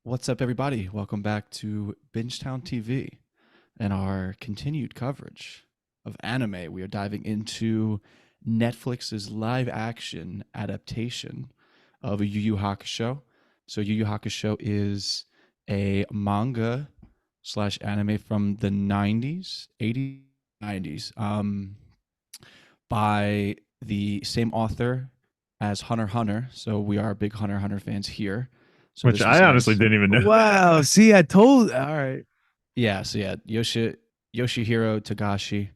What's up, everybody? Welcome back to Bingetown TV and our continued coverage of anime. We are diving into Netflix's live action adaptation of YuYu Hakusho. So, YuYu Hakusho is a manga slash anime from the 90s, 80s, 90s, by the same author as Hunter x Hunter. So, we are big Hunter x Hunter fans here. So Which this was I honestly nice. didn't even know. Wow. See, I told. All right. Yeah, so yeah, Yoshihiro Togashi.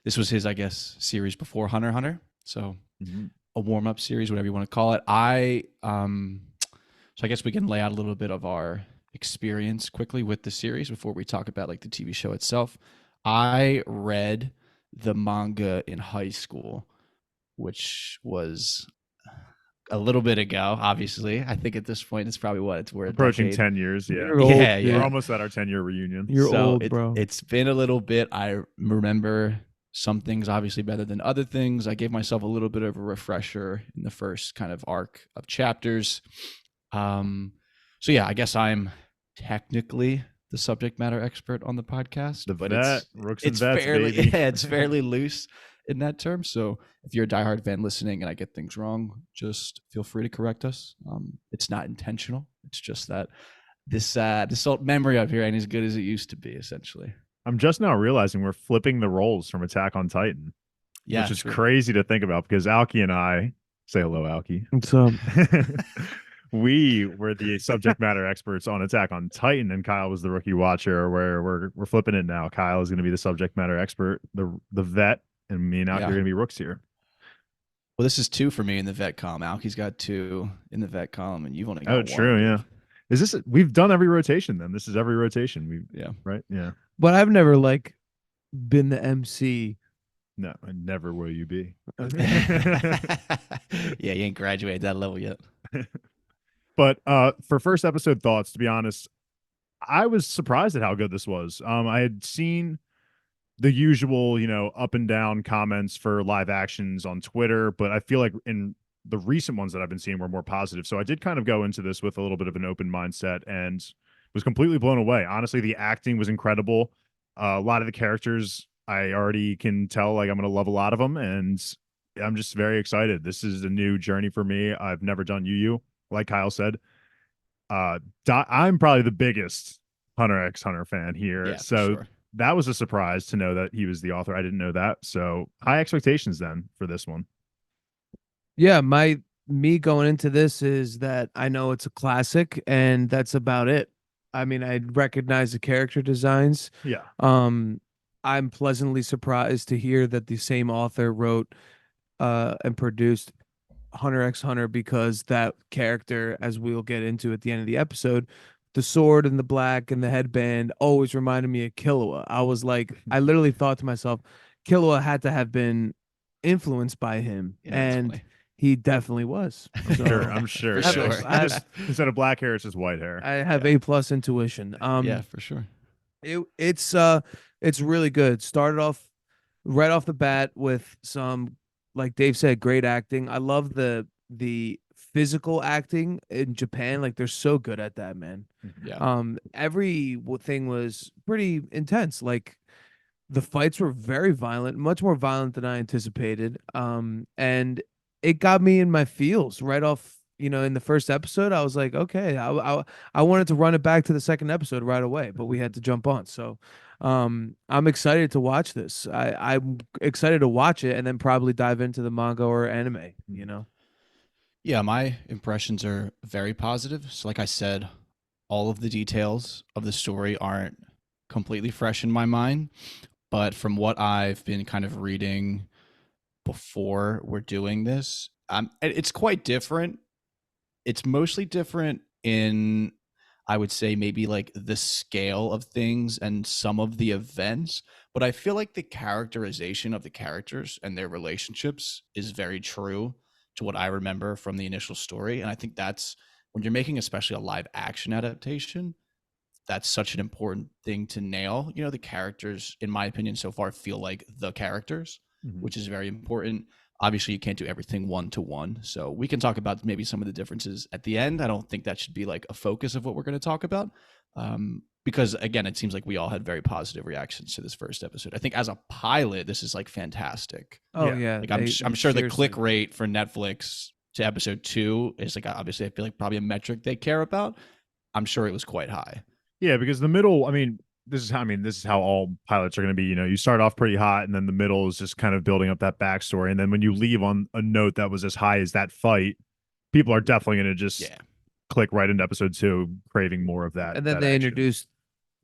This was his, I guess, series before Hunter x Hunter. So Mhm. a warm up series, whatever you want to call it. So I guess we can lay out a little bit of our experience quickly with the series before we talk about like the TV show itself. I read the manga in high school, which was a little bit ago. Obviously, I think at this point it's probably we're a Approaching decade. 10 years. Yeah. You're old, Yeah, We're yeah. almost at our 10-year reunion. You're So old, bro. it's been a little bit. I remember some things obviously better than other things. I gave myself a little bit of a refresher in the first kind of arc of chapters. So yeah, I guess I'm technically the subject matter expert on the podcast, The but vet, Rooks and it's Vets, fairly baby. yeah, it's fairly loose in that term. So if you're a diehard fan listening and I get things wrong, just feel free to correct us. It's not intentional. It's just that this old memory of here ain't as good as it used to be, essentially. I'm just now realizing we're flipping the roles from Attack on Titan, Yeah, which is crazy to think about because Alki and I say hello, Alki. What's up? We were the subject matter experts on Attack on Titan, and Kyle was the rookie watcher. Where we're flipping it now. Kyle is going to be the subject matter expert, the vet, and me and Alki Yeah. are going to be Rooks here. Well, this is 2 for me in the vet column. Alki's got 2 in the vet column, and you've only got Oh, 1. true, dude. yeah. Is this we've done every rotation then? This is every rotation. Yeah. Right? Yeah. But I've never been the MC. No, and never will you be. Yeah, you ain't graduated that level yet. But for first episode thoughts, to be honest, I was surprised at how good this was. I had seen the usual, up and down comments for live actions on Twitter, but I feel like in the recent ones that I've been seeing were more positive. So I did kind of go into this with a little bit of an open mindset and was completely blown away. Honestly, the acting was incredible. A lot of the characters I already can tell like I'm going to love a lot of them, and I'm just very excited. This is a new journey for me. I've never done YuYu, like Kyle said. I'm probably the biggest Hunter x Hunter fan here. Yeah, So for sure. that was a surprise to know that he was the author. I didn't know that. So high expectations then for this one. Yeah, me going into this is that I know it's a classic, and that's about it. I mean, I recognize the character designs. Yeah. I'm pleasantly surprised to hear that the same author wrote and produced Hunter x Hunter, because that character, as we'll get into at the end of the episode, the sword and the black and the headband always reminded me of Killua. I literally thought to myself, Killua had to have been influenced by him, Yeah, and definitely. he definitely was. So, I'm sure. For sure. Instead of black hair, it's just white hair. I have A+ intuition. Yeah, for sure. It's really good. Started off right off the bat with some, like Dave said, great acting. I love the physical acting in Japan. Like, they're so good at that, man. Yeah. Every thing was pretty intense. Like, the fights were very violent, much more violent than I anticipated. And it got me in my feels right off. In the first episode, I was like, okay, I wanted to run it back to the second episode right away, but we had to jump on. So, I'm excited to watch this. I'm excited to watch it and then probably dive into the manga or anime. Yeah, my impressions are very positive. So like I said, all of the details of the story aren't completely fresh in my mind, but from what I've been kind of reading before we're doing this, it's quite different. It's mostly different in, I would say, maybe like the scale of things and some of the events, but I feel like the characterization of the characters and their relationships is very true to what I remember from the initial story. And I think that's when you're making especially a live action adaptation, that's such an important thing to nail. The characters, in my opinion, so far feel like the characters, Mhm. which is very important. Obviously, you can't do everything one to one. So we can talk about maybe some of the differences at the end. I don't think that should be like a focus of what we're going to talk about. Because again, it seems like we all had very positive reactions to this first episode. I think as a pilot, this is like fantastic. Oh Yeah. yeah, Like I'm they sure the click seriously- rate for Netflix to episode 2 is like obviously I feel like probably a metric they care about. I'm sure it was quite high. Yeah, because the middle, this is how all pilots are going to be. You start off pretty hot, and then the middle is just kind of building up that backstory. And then when you leave on a note that was as high as that fight, people are definitely going to just Yeah. click right into episode 2, craving more of that. And then that they action. introduced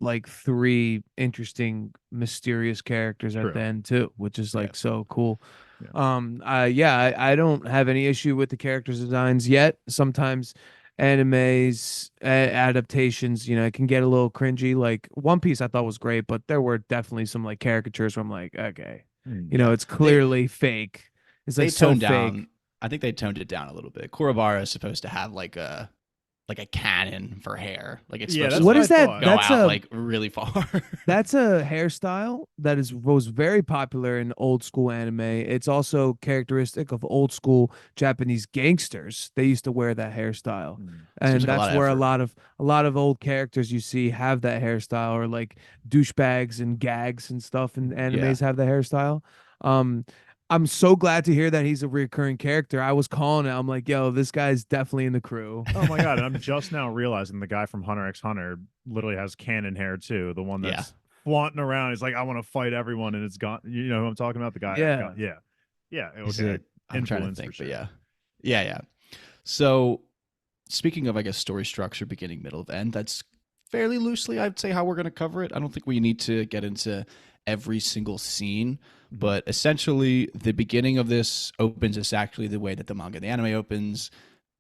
like 3 interesting, mysterious characters True. at the end too, which is like so cool. Yeah. I don't have any issue with the characters designs yet. Sometimes animes adaptations, it can get a little cringy. Like One Piece I thought was great, but there were definitely some like caricatures where I'm like, okay, it's clearly fake. It's They like so toned fake. down. I think they toned it down a little bit. Kurabara is supposed to have like a cannon for hair. Like it's supposed that's to What I is that? thought. go That's out a like really far. That's a hairstyle that was very popular in old school anime. It's also characteristic of old school Japanese gangsters. They used to wear that hairstyle. And Seems like a lot that's of where effort. a lot of old characters you see have that hairstyle, or like douchebags and gags and stuff in animes have the hairstyle. Um I'm so glad to hear that he's a recurring character. I was calling it. I'm like, yo, this guy's definitely in the crew. Oh my god! And I'm just now realizing the guy from Hunter x Hunter literally has cannon hair too. The one that's flaunting around. He's like, I want to fight everyone, and it's gone. You know who I'm talking about? The guy. Yeah. Yeah. Is Okay. it? I'm trying to Influence think, for but sure. yeah. So speaking of, I guess, story structure, beginning, middle, end, that's fairly loosely, I'd say, how we're going to cover it. I don't think we need to get into every single scene, but essentially, the beginning of this opens exactly the way that the manga and the anime opens.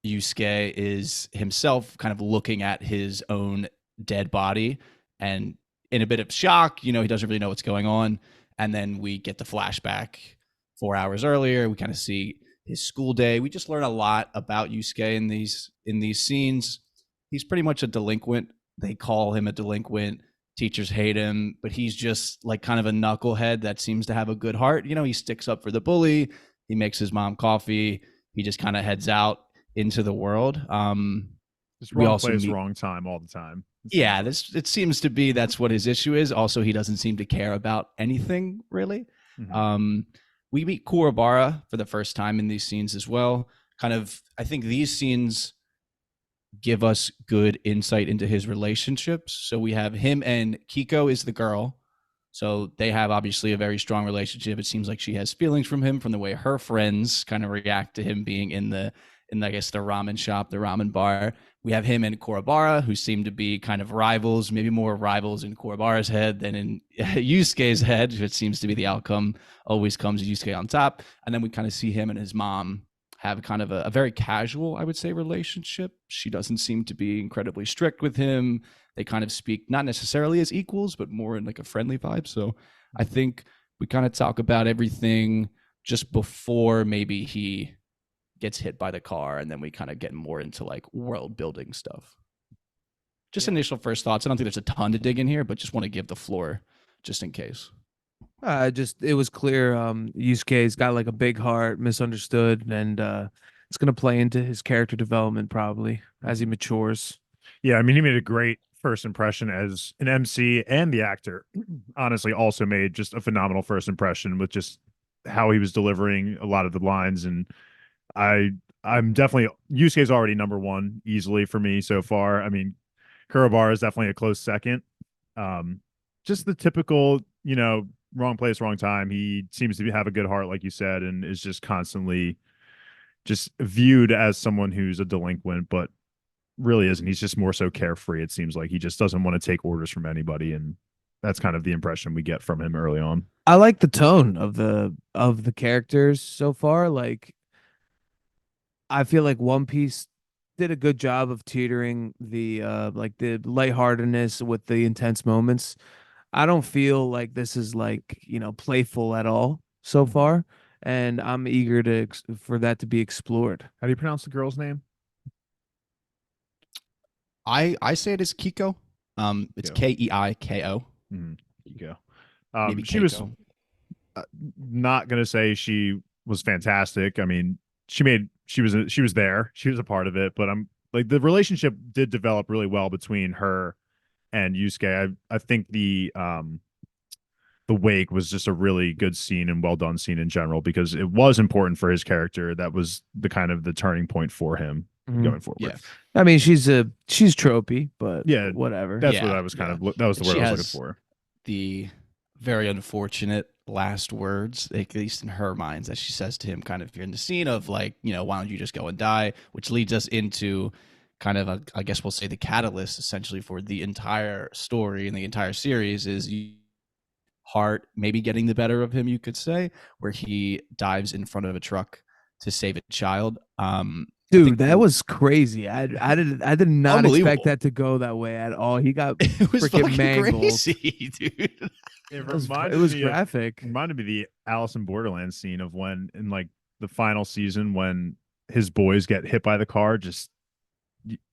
Yusuke is himself kind of looking at his own dead body and in a bit of shock. He doesn't really know what's going on. And then we get the flashback 4 hours earlier. We kind of see his school day. We just learn a lot about Yusuke in these scenes. He's pretty much a delinquent. They call him a delinquent. Teachers hate him, but he's just like kind of a knucklehead that seems to have a good heart. He sticks up for the bully. He makes his mom coffee. He just kind of heads out into the world. Just we wrong also place, meet- wrong time, all the time. Yeah, it seems to be that's what his issue is. Also, he doesn't seem to care about anything really. We meet Kurabara for the first time in these scenes as well. Kind of, I think these scenes give us good insight into his relationships. So we have him and Kiko is the girl. So they have obviously a very strong relationship. It seems like she has feelings from him from the way her friends kind of react to him being in I guess the ramen shop, the ramen bar. We have him and Kurabara, who seem to be kind of rivals, maybe more rivals in Kurabara's head than in Yusuke's head, which seems to be the outcome. Always comes Yusuke on top. And then we kind of see him and his mom have kind of a very casual, I would say, relationship. She doesn't seem to be incredibly strict with him. They kind of speak not necessarily as equals, but more in like a friendly vibe. So I think we kind of talk about everything just before maybe he gets hit by the car, and then we kind of get more into like world building stuff. Just initial first thoughts. I don't think there's a ton to dig in here, but just want to give the floor just in case. It was clear Yusuke's got like a big heart, misunderstood, and it's gonna play into his character development probably as he matures. Yeah, he made a great first impression as an MC, and the actor honestly also made just a phenomenal first impression with just how he was delivering a lot of the lines. And I'm definitely, Yusuke's already number one easily for me so far. Kurabara is definitely a close second. Just the typical, wrong place, wrong time. He seems to have a good heart, like you said, and is just constantly just viewed as someone who's a delinquent, but really isn't. He's just more so carefree. It seems like he just doesn't want to take orders from anybody, and that's kind of the impression we get from him early on. I like the tone of the characters so far. Like, I feel like One Piece did a good job of teetering the like the lightheartedness with the intense moments. I don't feel like this is like, playful at all so far, and I'm eager for that to be explored. How do you pronounce the girl's name? I say it as Kiko. It's Keiko. Kiko. Maybe She was Keiko. not going to say she was fantastic. I mean, she was there. She was a part of it, but I'm like the relationship did develop really well between her and Yusuke. I think the wake was just a really good scene and well done scene in general because it was important for his character. That was the kind of the turning point for him Mhm. going forward. Yeah. I mean, she's tropey, but Yeah, whatever. that's what Yeah, I was kind yeah. of that was the And word she I was looking has for. the very unfortunate last words, at least in her minds, that she says to him kind of in the scene of like, why don't you just go and die? Which leads us into kind of I guess we'll say the catalyst essentially for the entire story and the entire series is heart maybe getting the better of him, you could say, where he dives in front of a truck to save a child. I Dude, think that was crazy. I did not expect unbelievable. that to go that way at all. He got It was freaking fucking mangled. crazy, dude. It It was of graphic. reminded me of the Alice in Borderland scene of when in like the final season when his boys get hit by the car. Just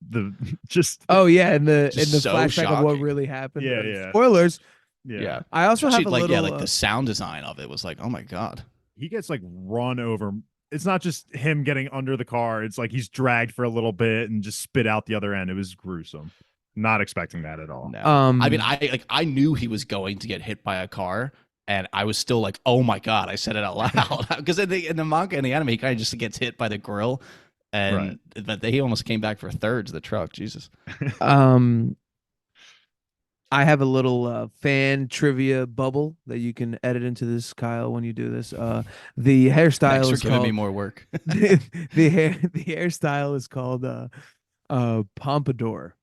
the just Oh yeah, in Just the so flashback of what shocking. really happened. yeah Spoilers. yeah. Yeah. I also Especially have a like little. like the sound design of it was like, oh my god. He gets like run over. It's not just him getting under the car. It's like he's dragged for a little bit and just spit out the other end. It was gruesome. Not expecting that at all. No. I mean, Um, I knew he was going to get hit by a car, and I was still like, oh my god, I said it out loud. Because in the manga and the anime, he kind of just gets hit by the grill. Right. But he almost came back for thirds of the truck. Jesus. um, I have a little fan trivia bubble that you can edit into this, Kyle, when you do this. The Thanks hairstyle for is giving me called more work. the hairstyle is called pompadour.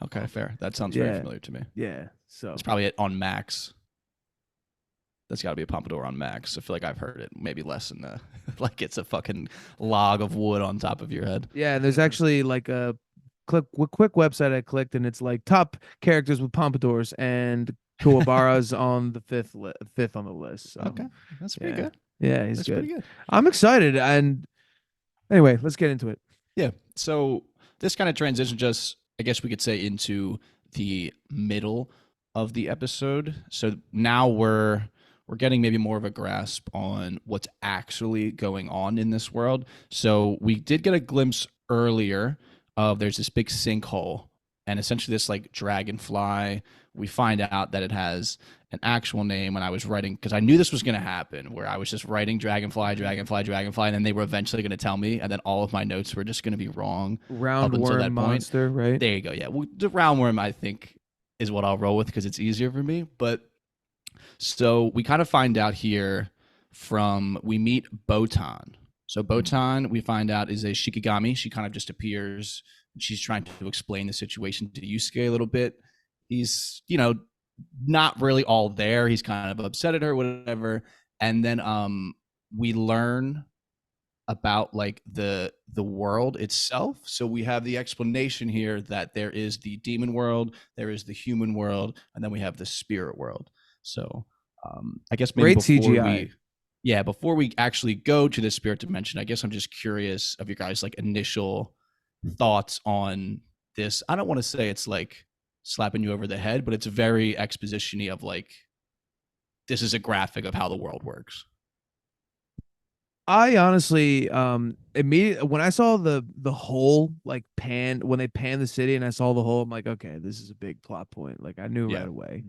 Okay, fair. That sounds very Yeah, familiar to me. yeah. So It's probably on Max. That's got to be a pompadour on Max. I feel like I've heard it maybe less in the like it's a fucking log of wood on top of your head. yeah, and there's actually like a quick website I clicked, and it's like top characters with pompadours, and Kuwabara's on the fifth on the list. So Okay, that's pretty yeah, good. yeah, he's That's good. pretty good. I'm excited, and anyway, let's get into it. Yeah. So this kind of transitions us, I guess we could say, into the middle of the episode. So now we're getting maybe more of a grasp on what's actually going on in this world. So we did get a glimpse earlier of there's this big sinkhole and essentially this like dragonfly. We find out that it has an actual name when I was writing because I knew this was going to happen where I was just writing dragonfly, dragonfly, dragonfly, and then they were eventually going to tell me, and then all of my notes were just going to be wrong up until that Roundworm point. monster, right? There you go. Yeah, well, the roundworm I think is what I'll roll with because it's easier for me. But so we kind of find out here from we meet Botan. So Botan, we find out is a Shikigami. She kind of just appears. She's trying to explain the situation to Yusuke a little bit. He's, not really all there. He's kind of upset at her, whatever. And then we learn about like the world itself. So we have the explanation here that there is the demon world, there is the human world, and then we have the spirit world. So I guess maybe Great CGI. before we actually go to the spirit dimension, I guess I'm just curious of your guys like initial thoughts on this. I don't want to say it's like slapping you over the head, but it's very exposition-y of like this is a graphic of how the world works. I honestly, immediately when I saw the whole like pan when they panned the city and I saw the whole, I'm like, okay, this is a big plot point. Like I knew Yeah. right away.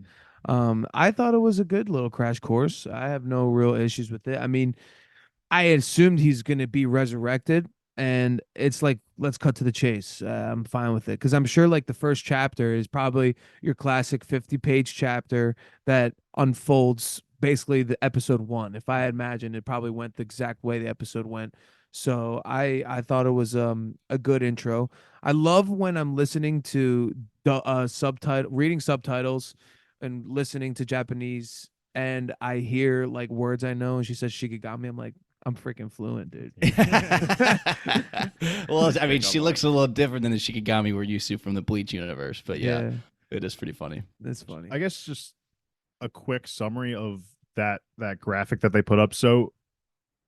I thought it was a good little crash course. I have no real issues with it. I mean, I assumed he's gonna be resurrected, and it's like let's cut to the chase. I'm fine with it because I'm sure like the first chapter is probably your classic 50-page chapter that unfolds basically the episode one. If I had imagined, it probably went the exact way the episode went. So I thought it was a good intro. I love when I'm listening to the reading subtitles and listening to Japanese and I hear like words I know and she says Shikigami. I'm like, I'm freaking fluent, dude. Well, I mean, she looks a little different than the Shikigami we're used to from the Bleach universe, but yeah, Yeah, it is pretty funny. that's funny. I guess just a quick summary of that graphic that they put up. So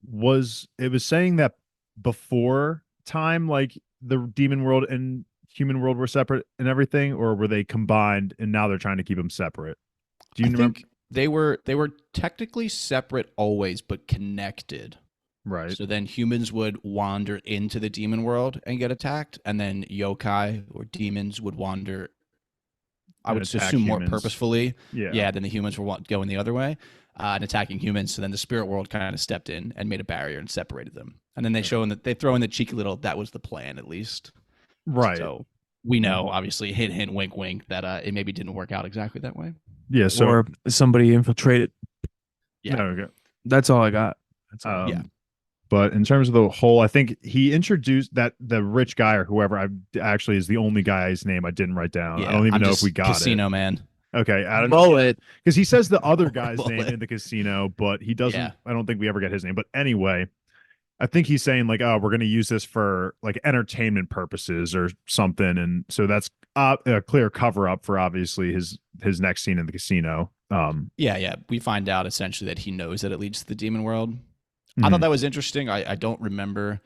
was saying that before time, like the demon world and human world were separate and everything, or were they combined and now they're trying to keep them separate? Do you I remember? think they were technically separate always, but connected Right. So then humans would wander into the demon world and get attacked, and then yokai or demons would wander, I And would attack assume more humans. purposefully. Yeah. Yeah, then the humans were going the other way and attacking humans. So then the spirit world kind of stepped in and made a barrier and separated them. And then they throw in the cheeky little, that was the plan at least. Right. So we know, obviously, hint, hint, wink, wink, that it maybe didn't work out exactly that way. Yeah. So or somebody infiltrated. Yeah. no, okay. That's all I got. That's all. Yeah. But in terms of the whole, I think he introduced that the rich guy or whoever I actually is the only guy's name I didn't write down. Yeah, I don't even I'm know just if we got Casino Man. it. Okay, Adam, Mullet. because he says the other guy's name Bullet. in the casino, but he doesn't. Yeah. I don't think we ever get his name. But anyway, I think he's saying like, oh, we're going to use this for like entertainment purposes or something, and so that's a clear cover up for obviously his next scene in the casino. Yeah. We find out essentially that he knows that it leads to the demon world. I mhm. thought that was interesting. I don't remember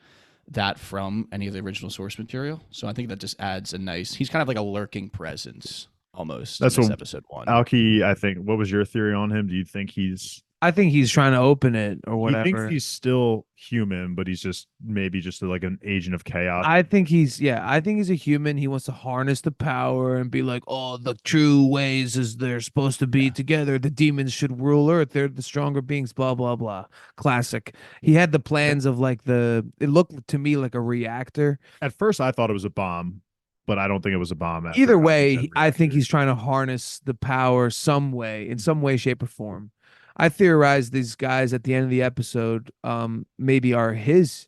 that from any of the original source material. So I think that just adds a nice, he's kind of like a lurking presence almost That's in this what episode 1. Alki, I think. What was your theory on him? Do you think he's I think he's trying to open it or he thinks whatever. he's still human, but he's just maybe just like an agent of chaos? I think he's a human. He wants to harness the power and be like, oh, the true ways is they're supposed to be together. The demons should rule Earth. They're the stronger beings, blah, blah, blah. Classic. He had the plans of like it looked to me like a reactor. At first, I thought it was a bomb, but I don't think it was a bomb. after Either Alki way, said I think reactor. he's trying to harness the power in some way, shape, or form. I theorize these guys at the end of the episode maybe are his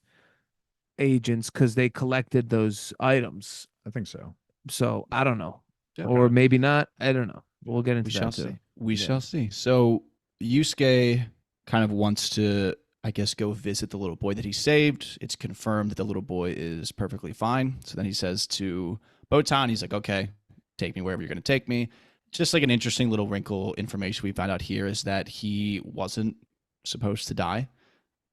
agents because they collected those items. I think so. So I don't know. Yeah. Or maybe not. I don't know. We'll get into We that shall too. see. We Yeah. shall see. So Yusuke kind of wants to, I guess, go visit the little boy that he saved. It's confirmed that the little boy is perfectly fine. So then he says to Botan, he's like, okay, take me wherever you're going to take me. Just like an interesting little wrinkle information we found out here is that he wasn't supposed to die.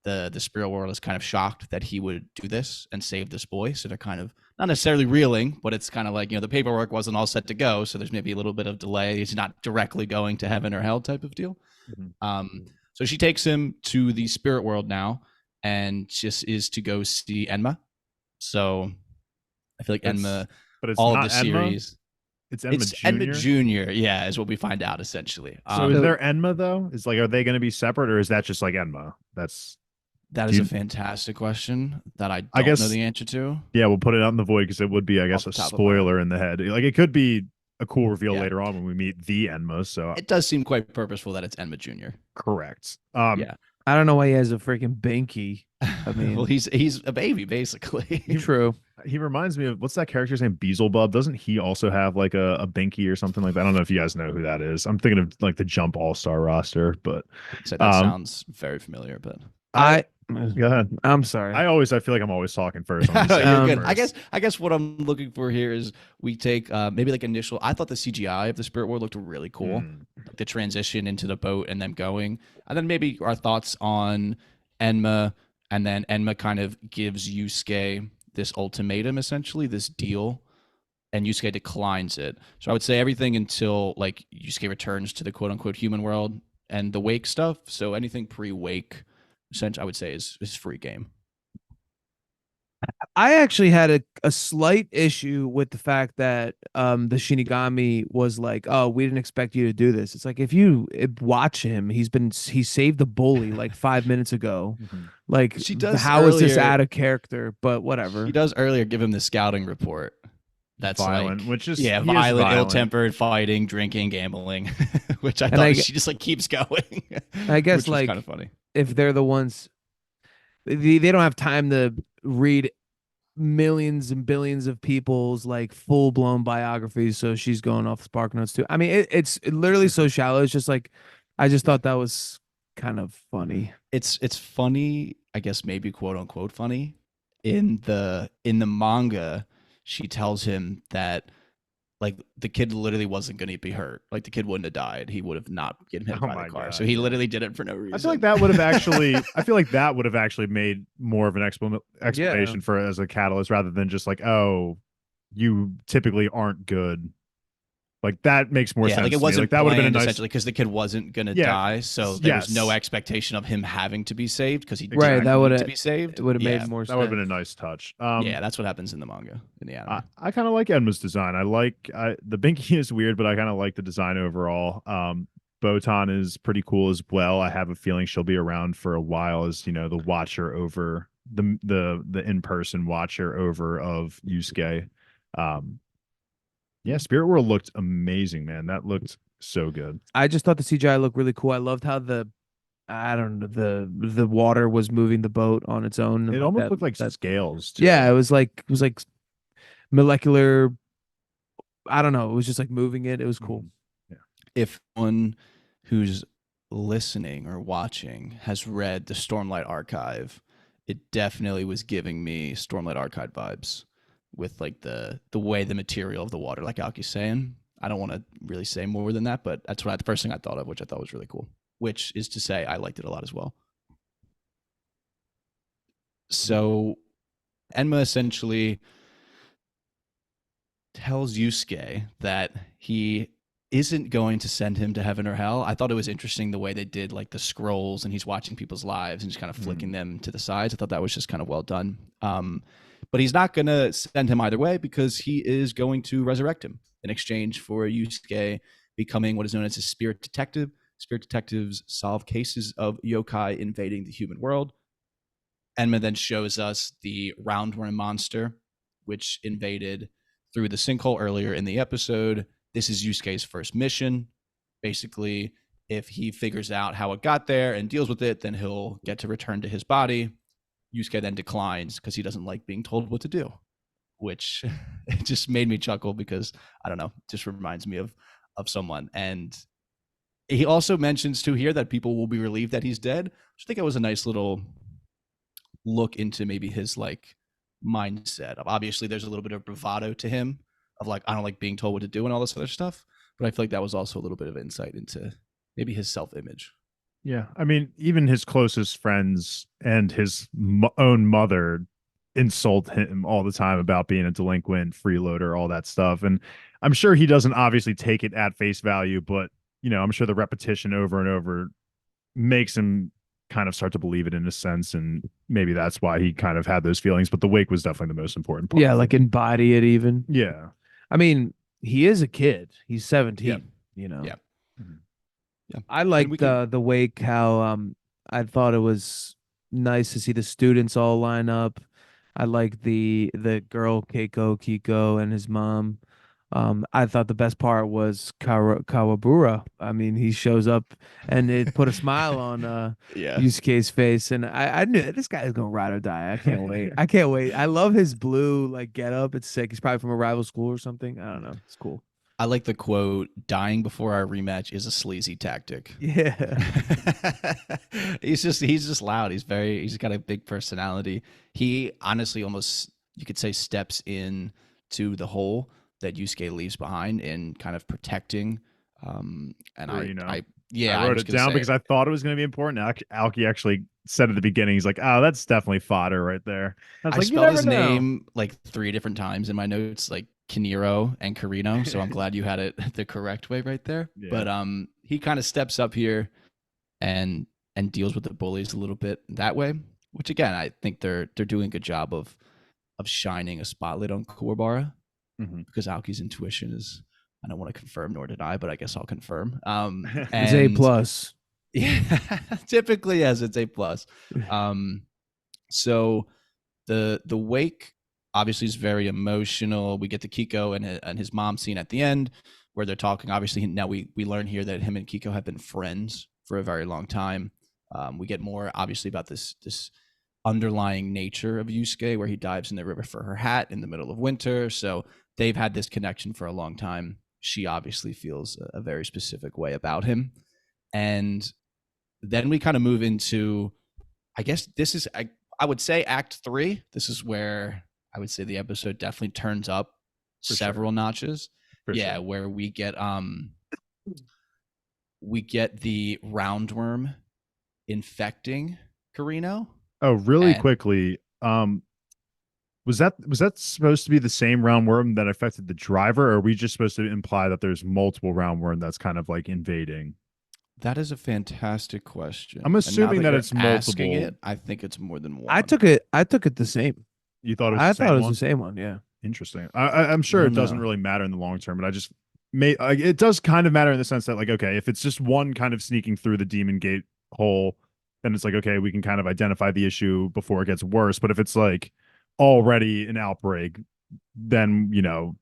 The spirit world is kind of shocked that he would do this and save this boy. So they're kind of not necessarily reeling, but it's kind of like, the paperwork wasn't all set to go. So there's maybe a little bit of delay. He's not directly going to heaven or hell type of deal. Mhm. So she takes him to the spirit world now and just is to go see Enma. So I feel like Enma, But it's all not of the Enma? series. It's Enma It's Jr. Enma Jr., yeah, is what we find out essentially. So is there Enma though? Is like, are they going to be separate, or is that just like Enma? That do is you- a fantastic question that I don't I guess- know the answer to. Yeah, we'll put it out in the void because it would be, I guess, a the top of my head. spoiler in the head. Like it could be a cool reveal Yeah. later on when we meet the Enma. So It does seem quite purposeful that it's Enma Jr. correct. Yeah. I don't know why he has a freaking binky. I mean, well, he's a baby basically. true. He reminds me of what's that character's name? Beelzebub. Doesn't he also have like a binky or something like that? I don't know if you guys know who that is. I'm thinking of like the Jump All Star roster, but So that sounds very familiar, but go ahead. I'm sorry. I feel like I'm always talking first. I'm No, always you're saying good. first. I guess what I'm looking for here is we take maybe like initial. I thought the CGI of the spirit world looked really cool. Like the transition into the boat and them going, and then maybe our thoughts on Enma, and then Enma kind of gives Yusuke this ultimatum, essentially this deal, and Yusuke declines it. So I would say everything until like Yusuke returns to the quote unquote human world and the wake stuff. So anything pre-wake, essentially, I would say is free game. I actually had a slight issue with the fact that the Shinigami was like, oh, we didn't expect you to do this. It's like if you watch him, he saved the bully like 5 minutes ago. Like She does how is this earlier- out of character? But whatever. He does earlier give him the scouting report. That's Violent, like, which is yeah, he is violent, ill-tempered, fighting, drinking, gambling, which I thought she just like keeps going. I guess which like kind of funny. if they're the ones they don't have time to read millions and billions of people's like full-blown biographies, so she's going off spark notes too. I mean it's literally so shallow. It's just like I just thought that was kind of funny. It's funny, I guess maybe quote unquote funny. In the manga, she tells him that like the kid literally wasn't going to be hurt. Like the kid wouldn't have died. He would have not gotten hit Oh by my the car. God, So he yeah. literally did it for no reason. I feel like that would have actually. I feel like that would have actually made more of an explanation for it as a catalyst rather than just like, oh, you typically aren't good. Like that makes more Yeah, like sense it to me. Like wasn't that would have been a planned nice. essentially because the kid wasn't gonna Yeah. die, so there was no Yes. expectation of him having to be saved because he Right. didn't That Exactly. would need to have be saved. it would have made Yeah, more That would have been a sense. nice touch. yeah, that's what happens in the manga, in the anime. I kind of like Enma's design. The Binky is weird, but I kind of like the design overall. Botan is pretty cool as well. I have a feeling she'll be around for a while as, the watcher over the in-person watcher over of Yusuke. Um, yeah, Spirit World looked amazing, man. That looked so good. I just thought the CGI looked really cool. I loved how I don't know, the water was moving the boat on its own, and It like almost that looked like that scales yeah, too. it was like molecular. I don't know. It was just like moving it. It was cool. Mhm. Yeah. If one who's listening or watching has read the Stormlight Archive, it definitely was giving me Stormlight Archive vibes with like the way the material of the water, like Alki's saying. I don't want to really say more than that, but that's the first thing I thought of, which I thought was really cool. Which is to say, I liked it a lot as well. So Enma essentially tells Yusuke that he isn't going to send him to heaven or hell. I thought it was interesting the way they did like the scrolls and he's watching people's lives and just kind of flicking them to the sides. I thought that was just kind of well done. But he's not going to send him either way because he is going to resurrect him in exchange for Yusuke becoming what is known as a spirit detective. Spirit detectives solve cases of yokai invading the human world. Enma then shows us the roundworm monster, which invaded through the sinkhole earlier in the episode. This is Yusuke's first mission. Basically, if he figures out how it got there and deals with it, then he'll get to return to his body. Yusuke then declines because he doesn't like being told what to do, which it just made me chuckle because I don't know, just reminds me of someone. And he also mentions too here that people will be relieved that he's dead, which I think it was a nice little look into maybe his like mindset of obviously there's a little bit of bravado to him of like I don't like being told what to do and all this other stuff, but I feel like that was also a little bit of insight into maybe his self-image. Yeah, I mean, even his closest friends and his own mother insult him all the time about being a delinquent, freeloader, all that stuff. And I'm sure he doesn't obviously take it at face value, but I'm sure the repetition over and over makes him kind of start to believe it in a sense, and maybe that's why he kind of had those feelings. But the wake was definitely the most important part. Yeah, like embody it even. Yeah. I mean, he is a kid. He's 17, Yeah. Mhm. Yeah. I And we liked can the wake how I thought it was nice to see the students all line up. I like the girl Kiko and his mom. I thought the best part was Kawabura. I mean, he shows up and it put a smile on yeah. Yusuke's face, and I knew this guy is gonna ride or die. I can't wait. I can't wait. I love his blue like get up. It's sick. He's probably from a rival school or something. I don't know. It's cool. I like the quote, dying before our rematch is a sleazy tactic. Yeah. he's just loud. He's got a big personality. He honestly almost you could say steps in to the hole that Yusuke leaves behind in kind of protecting. And Or, yeah, I I wrote was it gonna down say because I thought it was going to be important. Alki actually said at the beginning, he's like, "Oh, that's definitely fodder right there." I was I like, "You spelled never his know." name like 3 different times in my notes, like Kiniro and Carino. So I'm glad you had it the correct way right there. Yeah. But he kind of steps up here and deals with the bullies a little bit that way, which again I think they're doing a good job of shining a spotlight on Kuwabara Mhm. because Aoki's intuition is I don't want to confirm nor deny, but I guess I'll confirm. It's A And plus. yeah, typically yes, it's A+. Um, so the wake obviously is very emotional. We get the Kiko and his mom scene at the end where they're talking. Obviously, now we learn here that him and Kiko have been friends for a very long time. We get more obviously about this underlying nature of Yusuke, where he dives in the river for her hat in the middle of winter. So they've had this connection for a long time. She obviously feels a very specific way about him, and then we kind of move into I guess this is I would say act 3. This is where I would say the episode definitely turns up For several sure. notches. For Yeah, sure. where we get the roundworm infecting Carino. Oh, really And quickly. Was that supposed to be the same roundworm that affected the driver, or are we just supposed to imply that there's multiple roundworm that's kind of like invading? That is a fantastic question. I'm And now assuming that that you're it's asking multiple. it, I think it's more than I one. took it. I took it the same. You thought it was I the thought same it was one? the same one. Yeah. Interesting. I'm I sure it don't doesn't know. really matter in the long term, but I just it does kind of matter in the sense that, like, okay, if it's just one kind of sneaking through the demon gate hole, then it's like, okay, we can kind of identify the issue before it gets worse. But if it's like already an outbreak, then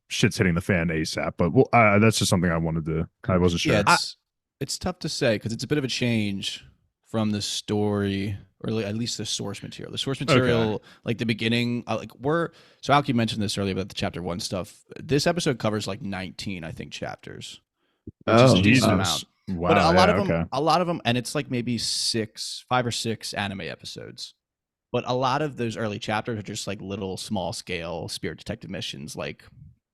shit's hitting the fan ASAP. But that's just something I wasn't Yeah, sure. it's tough to say because it's a bit of a change from the story, or at least the source material. The source material, like the beginning, so Alki mentioned this earlier about the chapter 1 stuff. This episode covers like 19, I think, chapters, which is a Oh, decent Jesus. amount. But Wow. Yeah. Okay. a lot of them, and it's like maybe 5 or 6 anime episodes. But a lot of those early chapters are just like little small scale spirit detective missions, like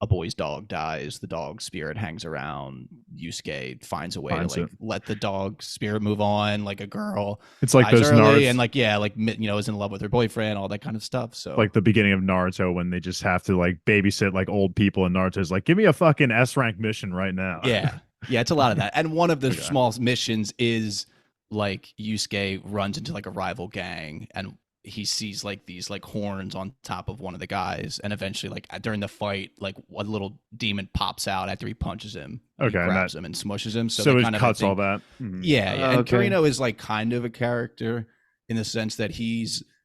a boy's dog dies, the dog spirit hangs around, Yusuke finds a way Finds to like it. let the dog spirit move on, like a girl It's like dies those early Naruto, and like is in love with her boyfriend, all that kind of stuff. So like the beginning of Naruto when they just have to like babysit like old people, and Naruto's like, give me a fucking S rank mission right now. yeah, it's a lot of that. And one of the Okay. small missions is like Yusuke runs into like a rival gang and he sees like these like horns on top of one of the guys, and eventually like during the fight, like a little demon pops out after he punches him. And Okay, he and grabs him and smushes him. So So they it kind of, I cuts all think, that. Mhm. yeah. And Okay. Karino is like kind of a character in the sense that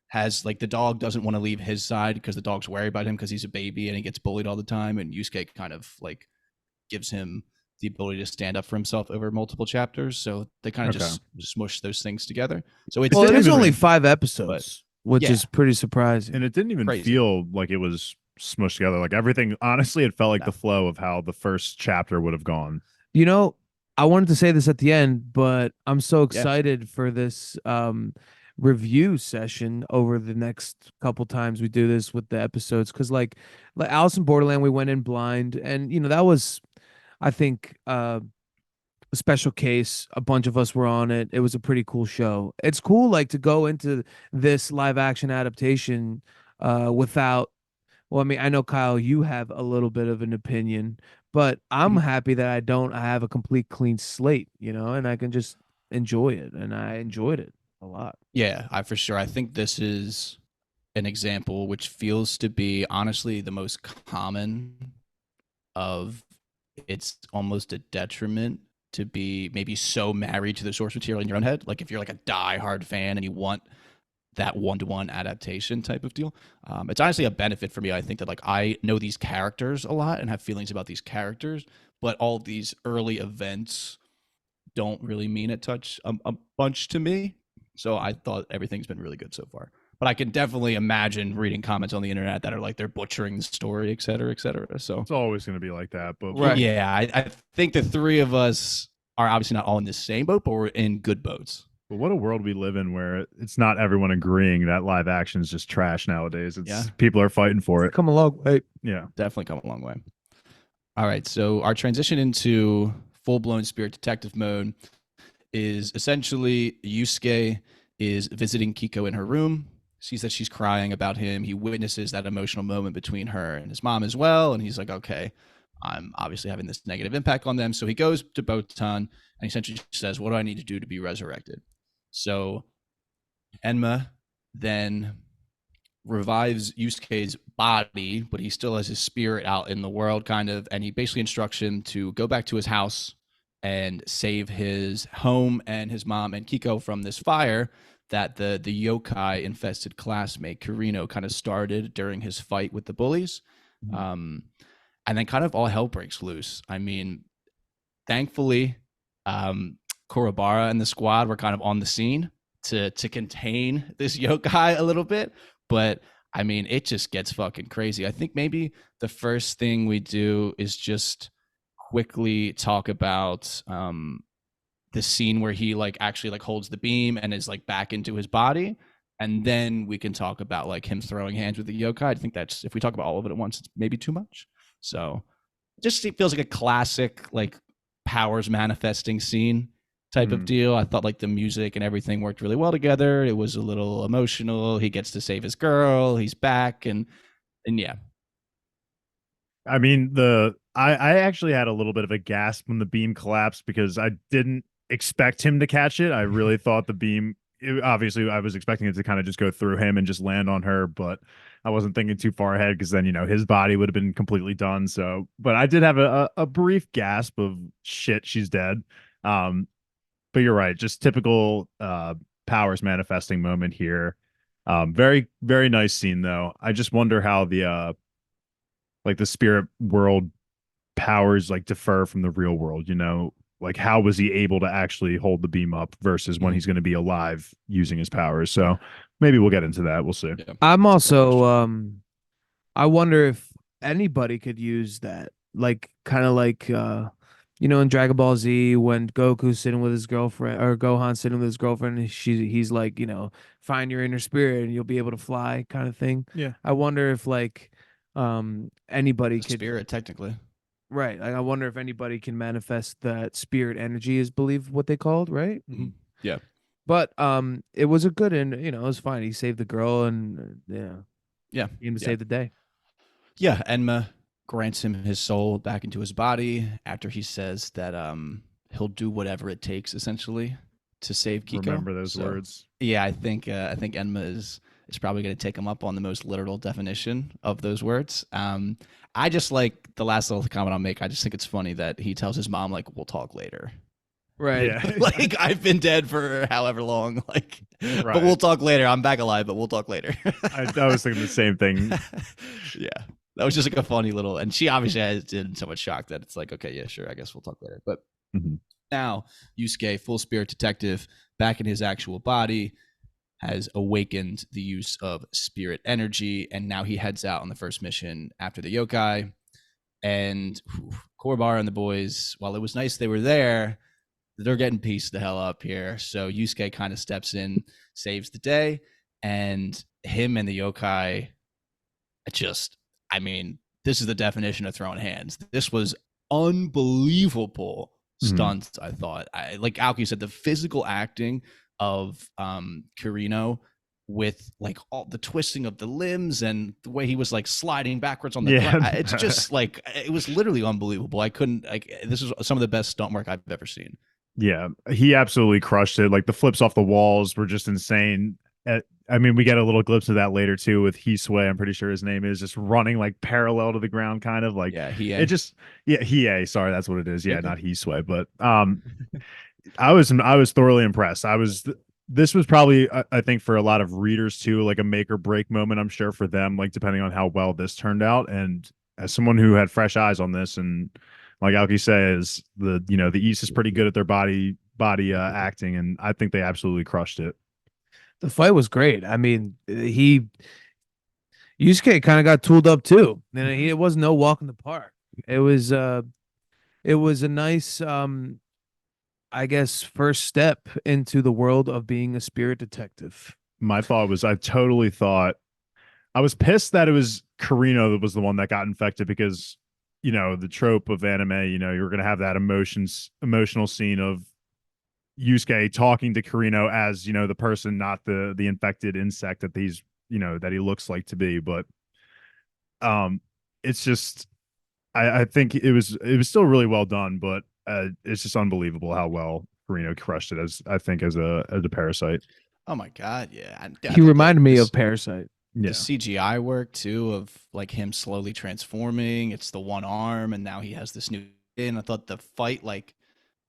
has like the dog doesn't want to leave his side because the dog's worried about him because he's a baby and he gets bullied all the time, and Yusuke kind of like gives him the ability to stand up for himself over multiple chapters. So they kind of Okay. just smush those things together. So it's Well, it didn't is even only really- 5 episodes, which yeah. is pretty surprising. And it didn't even Crazy. feel like it was smushed together. Like everything, honestly, it felt like No. the flow of how the first chapter would have gone. You know, I wanted to say this at the end, but I'm so Yeah. excited for this review session over the next couple times we do this with the episodes, because like Alice in Borderland, we went in blind, and that was, I think, a special case. A bunch of us were on it. It was a pretty cool show. It's cool like to go into this live action adaptation without, well, I mean, I know, Kyle, you have a little bit of an opinion, but I'm Mhm. happy that I don't have a complete clean slate, and I can just enjoy it. And I enjoyed it a lot. Yeah, for sure. I think this is an example which feels to be honestly the most common of, it's almost a detriment to be maybe so married to the source material in your own head. Like if you're like a die-hard fan and you want that one-to-one adaptation type of deal, it's honestly a benefit for me. I think that like I know these characters a lot and have feelings about these characters, but all these early events don't really mean a bunch to me. So I thought everything's been really good so far. But I can definitely imagine reading comments on the internet that are like they're butchering the story, et cetera, et cetera. So It's always going to be like that. But Right. yeah, I think the three of us are obviously not all in the same boat, but we're in good boats. But what a world we live in where it's not everyone agreeing that live action is just trash nowadays. People are fighting for it. Come along. Hey, Yeah. Definitely come a long way. All right, so our transition into full-blown spirit detective mode is essentially Yusuke is visiting Kiko in her room, sees that she's crying about him. He witnesses that emotional moment between her and his mom as well, and he's like, okay, I'm obviously having this negative impact on them. So he goes to Botan and he essentially says, what do I need to do to be resurrected? So Enma then revives Yusuke's body, but he still has his spirit out in the world, kind of, and he basically instructs him to go back to his house and save his home and his mom and Kiko from this fire that the yokai infested classmate Kurino kind of started during his fight with the bullies. And then kind of all hell breaks loose. I mean, thankfully, Kurobara and the squad were kind of on the scene to contain this yokai a little bit, but I mean, it just gets fucking crazy. I think maybe the first thing we do is just quickly talk about the scene where he like actually like holds the beam and is like back into his body, and then we can talk about like him throwing hands with the yokai. I think that's, if we talk about all of it at once, it's maybe too much. So just it feels like a classic like powers manifesting scene type of deal. I thought like the music and everything worked really well together. It was a little emotional. He gets to save his girl. He's back, and And yeah, I mean, I actually had a little bit of a gasp when the beam collapsed because I didn't expect him to catch it. I really thought the beam, obviously, I was expecting it to kind of just go through him and just land on her, but I wasn't thinking too far ahead because then, his body would have been completely done. So, but I did have a brief gasp of shit, she's dead. Um, but you're right, just typical powers manifesting moment here. Very, very nice scene though. I just wonder how the like the spirit world powers like differ from the real world, like how was he able to actually hold the beam up versus when Mhm. he's going to be alive using his powers. So maybe we'll get into that, we'll see. Yeah. I'm That's a fair also question. I wonder if anybody could use that. Like kind of like in Dragon Ball Z when Goku's sitting with his girlfriend or Gohan's sitting with his girlfriend and he's like, find your inner spirit and you'll be able to fly kind of thing. Yeah. I wonder if like anybody The could spirit, technically. right. Like, I wonder if anybody can manifest that spirit energy is believe what they called, right? Mhm. Yeah. But it was a good and it was fine. He saved the girl and Yeah. came to Yeah. save the day. Yeah. Enma grants him his soul back into his body after he says that he'll do whatever it takes, essentially, to save Kiko. Remember those So, words. yeah, I think Enma is probably going to take him up on the most literal definition of those words. I just like the last little comment I'll make. I just think it's funny that he tells his mom, like, we'll talk later. Right. Yeah. Like, I've been dead for however long, like, but Right. we'll talk later. I'm back alive, but we'll talk later. I was thinking the same thing. Yeah, that was just like a funny little, and she obviously is in so much shock that it's like, okay, yeah, sure, I guess we'll talk later. But Mhm. now Yusuke, full spirit detective, back in his actual body, has awakened the use of spirit energy, and now he heads out on the first mission after the yokai. And Korbar and the boys, while it was nice they were there, they're getting pieced the hell up here. So Yusuke kind of steps in, saves the day, and him and the yokai just, I mean, this is the definition of throwing hands. This was unbelievable Mhm. stunts, I thought. Like Alki said, the physical acting of Kirino with like all the twisting of the limbs and the way he was like sliding backwards on the Yeah. ground. It's just like, it was literally unbelievable. I couldn't, like, this is some of the best stunt work I've ever seen. Yeah, he absolutely crushed it. Like the flips off the walls were just insane. I mean, we get a little glimpse of that later too with Hisue. I'm pretty sure his name is just running like parallel to the ground, kind of like Yeah, it just. Yeah, Hiei. Sorry, that's what it is. Yeah, Okay. not Hisue. But I was thoroughly impressed. This was probably I think for a lot of readers too, like a make or break moment. I'm sure for them, like depending on how well this turned out. And as someone who had fresh eyes on this, and like Alki says, the East is pretty good at their body acting, and I think they absolutely crushed it. The fight was great. I mean, Yusuke kind of got tooled up too. And it was no walk in the park. It was a nice I guess first step into the world of being a spirit detective. My thought was, I totally thought I was pissed that it was Karino that was the one that got infected because the trope of anime, you're gonna have that emotional scene of Yusuke talking to Karino as the person, not the infected insect that that he looks like to be. But um, it's just I think it was still really well done, but it's just unbelievable how well Karino crushed it as a parasite. Oh my God. Yeah. I He thought that reminded me this, of Parasite. the Yeah, CGI work too of like him slowly transforming. It's the one arm, and now he has this new. And I thought the fight, like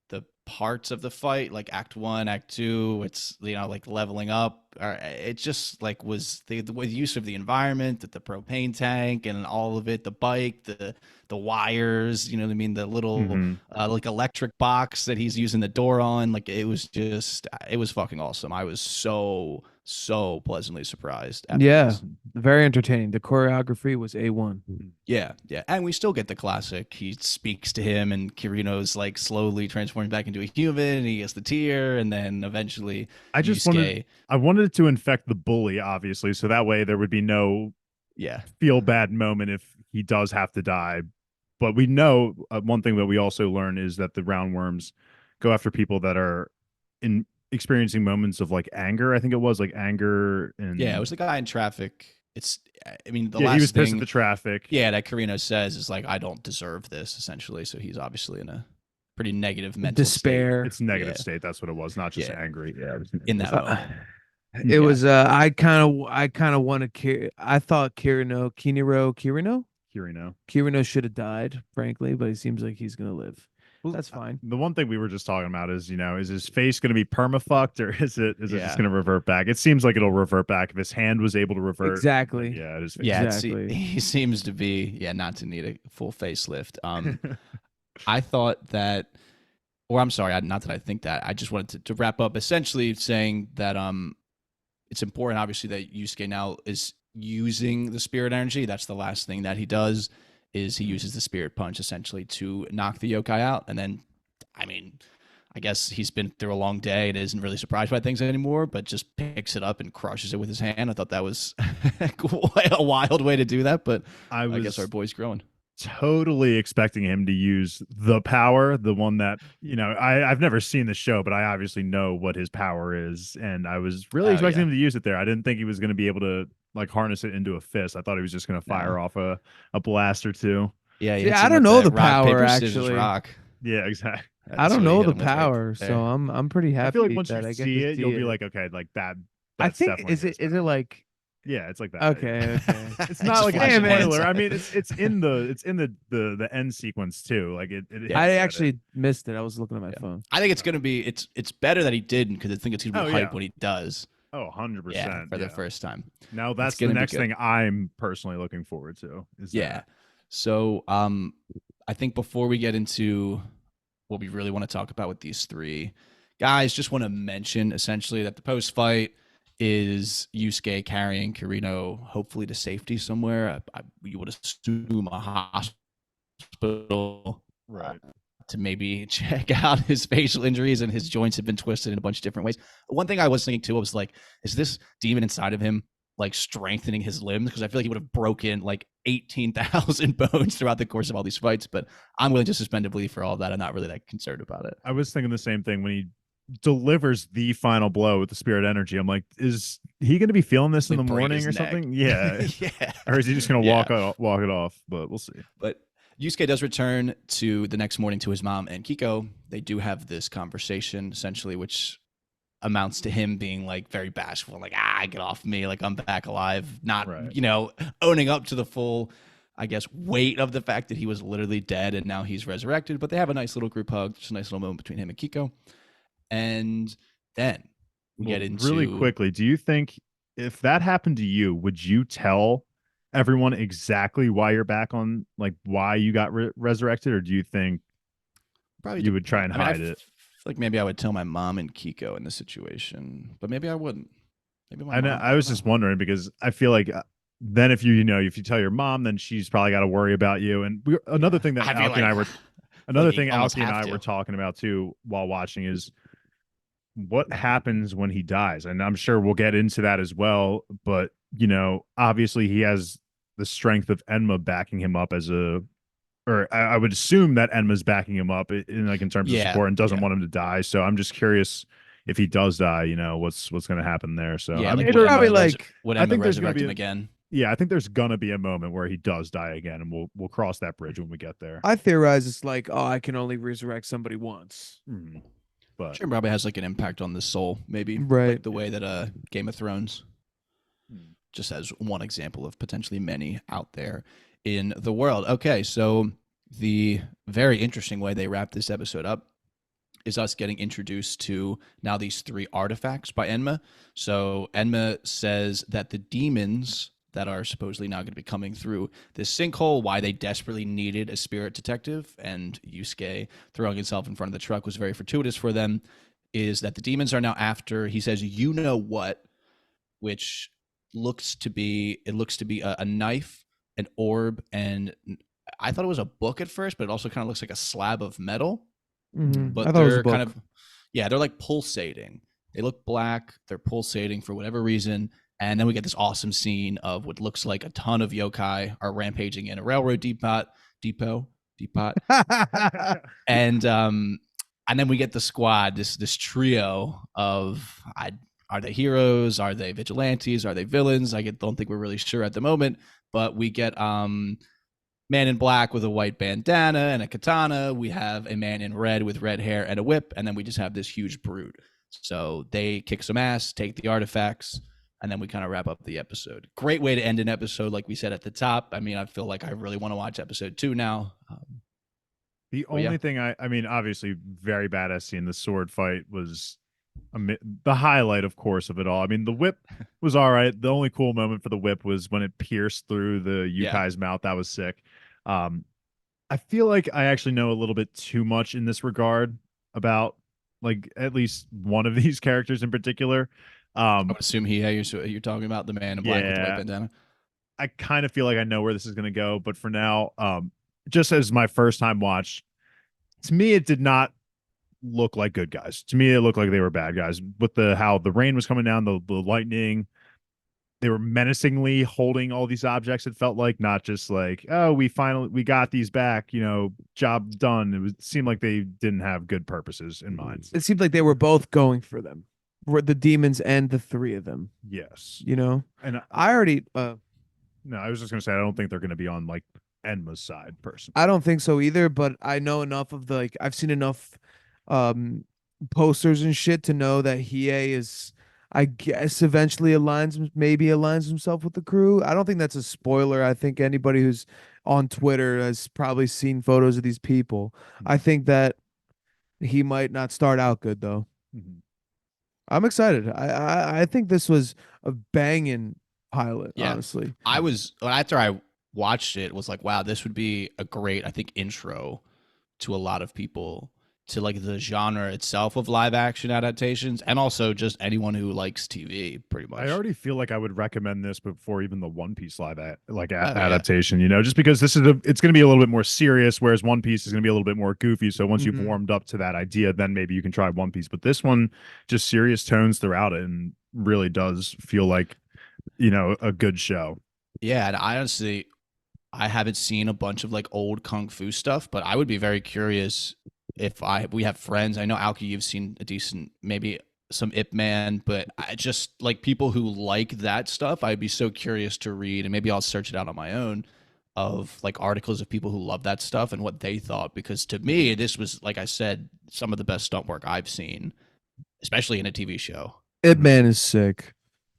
the parts of the fight, like Act One, Act Two, it's like leveling up. Or it just like was the use of the environment, the propane tank, and all of it, the bike, the wires. You know what I mean? The little hmm like electric box that he's using the door on. Like it was fucking awesome. I was so pleasantly surprised after Yeah, this. very entertaining. The choreography was A1. Yeah, yeah, and we still get the classic. He speaks to him, and Kirino's like slowly transforming back into a human. And he gets the tear, and then eventually I just wanted Yusuke. I wanted it to infect the bully, obviously, so that way there would be no Yeah, feel bad moment if he does have to die. But we know one thing that we also learn is that the roundworms go after people that are in experiencing moments of like anger. I think it was like anger yeah, it and was the guy in traffic. it's, I mean, the Yeah, last he was pissed thing, at the traffic. yeah, that Carino says is like, I don't deserve this, essentially. So he's obviously in a pretty negative mental state. Despair. It's negative Yeah, state. That's what it was. Not just yeah, angry. Yeah, in that Uh, moment. it Yeah. was I kind of want to I thought Kirino. Kirino should have died, frankly, but it seems like he's gonna live. Well, That's fine. the one thing we were just talking about is, is his face going to be permafucked, or is it just Yeah. going to revert back? It seems like it'll revert back if his hand was able to revert. Exactly. Yeah, his face. Yeah, Exactly. he seems to be, not to need a full facelift. I thought that, or I'm sorry, not that I think that. I just wanted to wrap up essentially saying that it's important, obviously, that Yusuke now is using the spirit energy. That's the last thing that he does, is he uses the spirit punch essentially to knock the yokai out. And then, I mean, I guess he's been through a long day and isn't really surprised by things anymore, but just picks it up and crushes it with his hand. I thought that was quite a wild way to do that, but I guess our boy's growing. Totally expecting him to use the power, the one that, I've never seen the show, but I obviously know what his power is, and I was really expecting him to use it there. I didn't think he was going to be able to like harness it into a fist. I thought he was just going to fire off a blast or two. Yeah, I don't know the rock, power paper, actually. scissors, rock. Yeah, exactly. I don't know the power, so I'm pretty happy. I feel like once that you I get see to it, you'll be like, okay, like that. I think is it like. Yeah, it's like that. Okay. It's not like a Damn spoiler. I mean, it's in the end sequence too. Like it I actually missed it. I was looking at my phone. I think it's gonna be it's better that he didn't, because I think it's gonna be hype when he does. Oh, 100%. Yeah, for the first time. Now that's the next thing I'm personally looking forward to. Is that. So I think before we get into what we really want to talk about with these three guys, just want to mention essentially that the post fight is Yusuke carrying Kirino hopefully to safety somewhere. You would assume a hospital, right? To maybe check out his facial injuries, and his joints have been twisted in a bunch of different ways. One thing I was thinking too, I was like, is this demon inside of him like strengthening his limbs? Because I feel like he would have broken like 18,000 bones throughout the course of all these fights. But I'm willing to suspend belief for all of that. I'm not really that concerned about it. I was thinking the same thing when he delivers the final blow with the spirit energy. I'm like, is he going to be feeling this in the morning or something? Yeah. Yeah. Or is he just going to walk it off? But we'll see. But Yusuke does return to the next morning to his mom and Kiko. They do have this conversation essentially, which amounts to him being like very bashful, like, get off me, like I'm back alive, not owning up to the full, I guess, weight of the fact that he was literally dead and now he's resurrected. But they have a nice little group hug, just a nice little moment between him and Kiko. And then we get into really quickly. Do you think if that happened to you, would you tell everyone exactly why you're back on, like why you got resurrected, or do you think probably you would try and hide it? Like maybe I would tell my mom and Kiko in this situation, but maybe I wouldn't. Maybe I was just wondering, because I feel like then if you tell your mom, then she's probably got to worry about you. And another thing that Alki and I were talking about too while watching is what happens when he dies. And I'm sure we'll get into that as well. But, obviously he has the strength of Enma backing him up or I would assume that Enma's backing him up in terms of support and doesn't want him to die. So I'm just curious if he does die, what's going to happen there. So yeah, I mean, probably would Enma resurrect him again? Yeah, I think there's gonna be a moment where he does die again, and we'll cross that bridge when we get there. I theorize it's like, I can only resurrect somebody once. But sure, probably has like an impact on the soul, maybe, right? Like the way that Game of Thrones, just as one example of potentially many out there in the world. Okay, so the very interesting way they wrap this episode up is us getting introduced to now these three artifacts by Enma. So Enma says that the demons that are supposedly now going to be coming through this sinkhole, why they desperately needed a spirit detective, and Yusuke throwing himself in front of the truck was very fortuitous for them, is that the demons are now after, he says, you know what, which looks to be a knife, an orb, and I thought it was a book at first, but it also kind of looks like a slab of metal. But they're kind of, they're like pulsating. They look black. They're pulsating for whatever reason. And then we get this awesome scene of what looks like a ton of yokai are rampaging in a railroad depot. And then we get the squad, this trio of are they heroes? Are they vigilantes? Are they villains? Don't think we're really sure at the moment. But we get man in black with a white bandana and a katana. We have a man in red with red hair and a whip, and then we just have this huge brute. So they kick some ass, take the artifacts, and then we kind of wrap up the episode. Great way to end an episode, like we said at the top. I mean, I feel like I really want to watch episode 2 now. The only thing I mean, obviously, very badass scene. The sword fight was the highlight, of course, of it all. I mean, the whip was all right. The only cool moment for the whip was when it pierced through the Yukai's mouth. That was sick. I feel like I actually know a little bit too much in this regard about like at least one of these characters in particular. I would assume you're talking about the man in black with the white bandana. I kind of feel like I know where this is going to go, but for now, just as my first time watch, to me, it did not look like good guys. To me, it looked like they were bad guys with how the rain was coming down, the lightning. They were menacingly holding all these objects. It felt like not just like, oh, we got these back, job done. It seemed like they didn't have good purposes in mind. It seemed like they were both going for them, the demons and the three of them. Yes, and I already. No, I was just gonna say I don't think they're gonna be on like Enma's side, personally. I don't think so either, but I know enough of I've seen enough posters and shit to know that Hiei is, I guess, eventually aligns himself with the crew. I don't think that's a spoiler. I think anybody who's on Twitter has probably seen photos of these people. I think that he might not start out good though. I'm excited. I think this was a banging pilot, honestly. After I watched it, was like, wow, this would be a great, I think, intro to a lot of people to like the genre itself of live action adaptations, and also just anyone who likes TV, pretty much. I already feel like I would recommend this before even the One Piece adaptation, just because it's going to be a little bit more serious, whereas One Piece is going to be a little bit more goofy. So once you've warmed up to that idea, then maybe you can try One Piece. But this one, just serious tones throughout it, and really does feel like, a good show. Yeah, and I haven't seen a bunch of like old kung fu stuff, but I would be very curious if we have friends. I know Alki, you've seen a decent, maybe some Ip Man, but I just like people who like that stuff. I'd be so curious to read, and maybe I'll search it out on my own, of like articles of people who love that stuff and what they thought. Because to me, this was, like I said, some of the best stunt work I've seen, especially in a TV show. Ip Man is sick.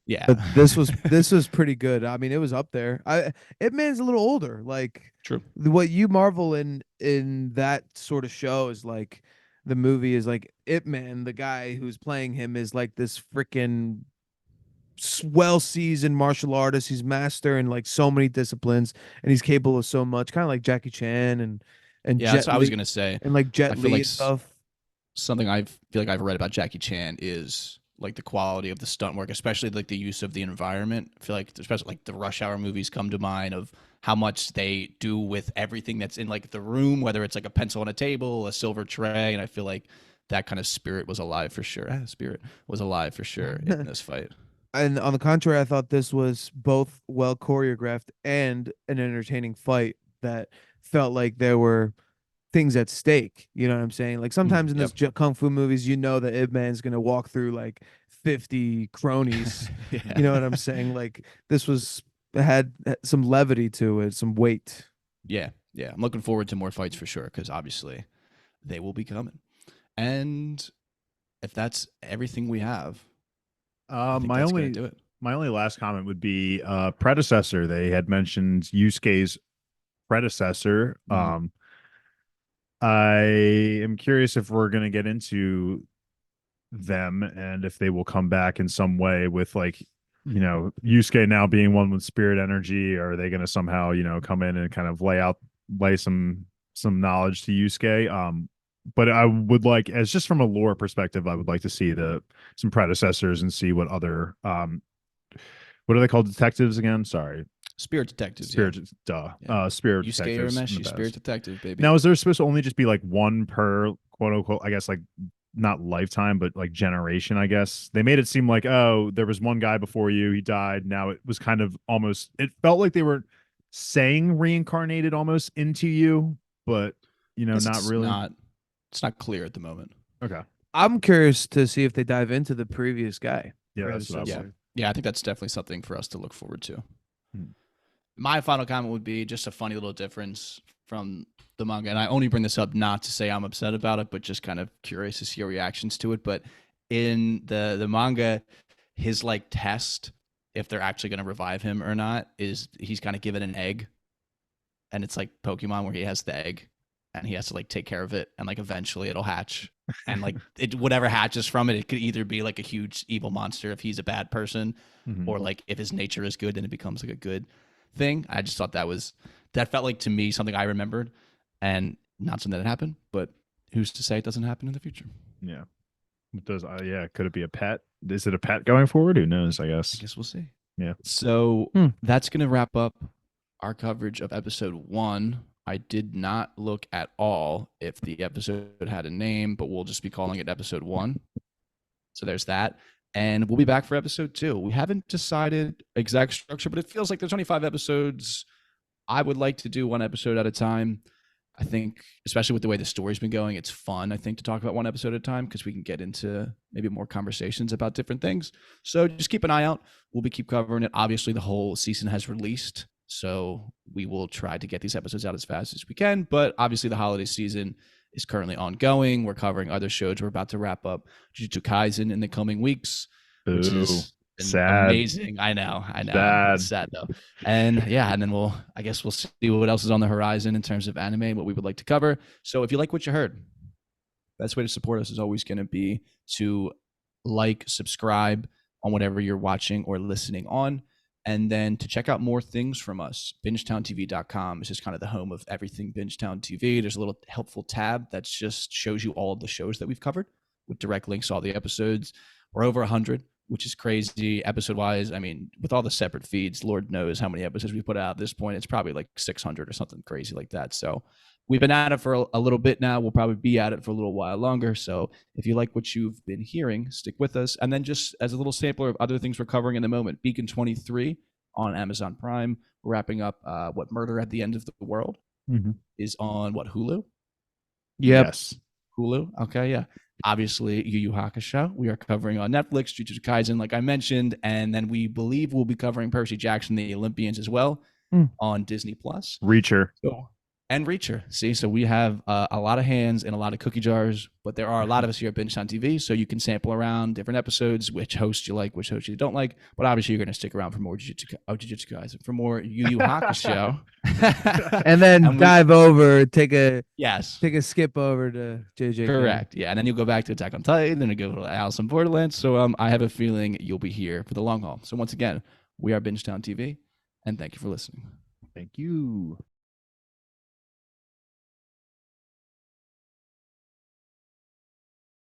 Yeah, but this was pretty good. I mean, it was up there. Ip Man's a little older. Like, true. What you marvel in that sort of show is like the movie is like Ip Man, the guy who's playing him is like this freaking well-seasoned martial artist. He's master in like so many disciplines, and he's capable of so much. Kind of like Jackie Chan and yeah, that's what I was gonna say. And like Jet Li and stuff. Something I feel like I've read about Jackie Chan is like the quality of the stunt work, especially like the use of the environment. I feel like, especially like the Rush Hour movies come to mind, of how much they do with everything that's in like the room, whether it's like a pencil on a table, a silver tray. And I feel like that kind of spirit was alive for sure. Spirit was alive for sure in this fight. And on the contrary, I thought this was both well choreographed and an entertaining fight that felt like there were things at stake. You know what I'm saying? Like sometimes in those kung fu movies, that Ip Man's gonna walk through like 50 cronies. Yeah. You know what I'm saying? Like this had some levity to it, some weight. Yeah, I'm looking forward to more fights for sure, because obviously they will be coming. And if that's everything we have, my only last comment would be predecessor. They had mentioned Yusuke's predecessor. I am curious if we're going to get into them and if they will come back in some way with like, Yusuke now being one with spirit energy. Or are they going to somehow, come in and kind of lay some knowledge to Yusuke? But I would like, as just from a lore perspective, I would like to see some predecessors and see what other, what are they called? Detectives again? Sorry. Spirit detectives. Spirit Yusuke detectives. Urameshi, spirit detective, baby. Now, is there supposed to only just be like one per quote unquote, I guess, like not lifetime, but like generation, I guess? They made it seem like, oh, there was one guy before you, he died. Now it was kind of almost, it felt like they were saying reincarnated almost into you, but not really. It's not clear at the moment. Okay. I'm curious to see if they dive into the previous guy. Yeah, that's what I predecessor. want. Yeah, I think that's definitely something for us to look forward to. Hmm. My final comment would be just a funny little difference from the manga. And I only bring this up not to say I'm upset about it, but just kind of curious to see your reactions to it. But in the manga, his like test, if they're actually going to revive him or not, is he's kind of given an egg. And it's like Pokemon where he has the egg and he has to like take care of it. And like eventually it'll hatch. And like it, whatever hatches from it, it could either be like a huge evil monster if he's a bad person, Mhm. or like if his nature is good, then it becomes like a good thing. I just thought that felt like to me something I remembered and not something that happened, but who's to say it doesn't happen in the future? Yeah. Does yeah, could it be a pet? Is it a pet going forward? Who knows, I I guess. guess we'll see. Yeah. So Hmm. that's going to wrap up our coverage of episode 1. I did not look at all if the episode had a name, but we'll just be calling it episode 1. So there's that. And we'll be back for episode 2. We haven't decided exact structure, but it feels like there's only 5 episodes. I would like to do one episode at a time. I think, especially with the way the story's been going, it's fun, I think, to talk about one episode at a time because we can get into maybe more conversations about different things. So just keep an eye out. We'll keep covering it. Obviously, the whole season has released, so we will try to get these episodes out as fast as we can. But obviously, the holiday season is currently ongoing. We're covering other shows. We're about to wrap up Jujutsu Kaisen in the coming weeks, which Boo. is Sad. amazing. I know. Sad. It's sad though. And yeah, and then I guess we'll see what else is on the horizon in terms of anime, what we would like to cover. So if you like what you heard, best way to support us is always going to be to like, subscribe on whatever you're watching or listening on. And then to check out more things from us, bingetowntv.com is just kind of the home of everything Bingetown TV. There's a little helpful tab that just shows you all of the shows that we've covered with direct links to all the episodes. We're over 100, which is crazy episode wise. I mean, with all the separate feeds, Lord knows how many episodes we put out at this point. It's probably like 600 or something crazy like that. So we've been at it for a little bit now. We'll probably be at it for a little while longer. So if you like what you've been hearing, stick with us. And then just as a little sampler of other things we're covering in the moment, Beacon 23 on Amazon Prime. We're wrapping up Murder at the End of the World Mhm. is on Hulu? Yep. Yes. Hulu. Okay, yeah. Obviously, YuYu Hakusho. We are covering on Netflix, Jujutsu Kaisen, like I mentioned, and then we believe we'll be covering Percy Jackson, the Olympians, as well on Disney Plus. Reacher. So, and Reacher. See, so we have a lot of hands and a lot of cookie jars, but there are a lot of us here at Bingetown TV, so you can sample around different episodes, which host you like, which host you don't like. But obviously, you're going to stick around for more Jujutsu Kaisen, for more YuYu Hakusho, And then dive over, take a skip over to JJ. Correct. Yeah, and then you'll go back to Attack on Titan, then you go to Alice in Borderlands. So I have a feeling you'll be here for the long haul. So once again, we are Bingetown TV, and thank you for listening. Thank you.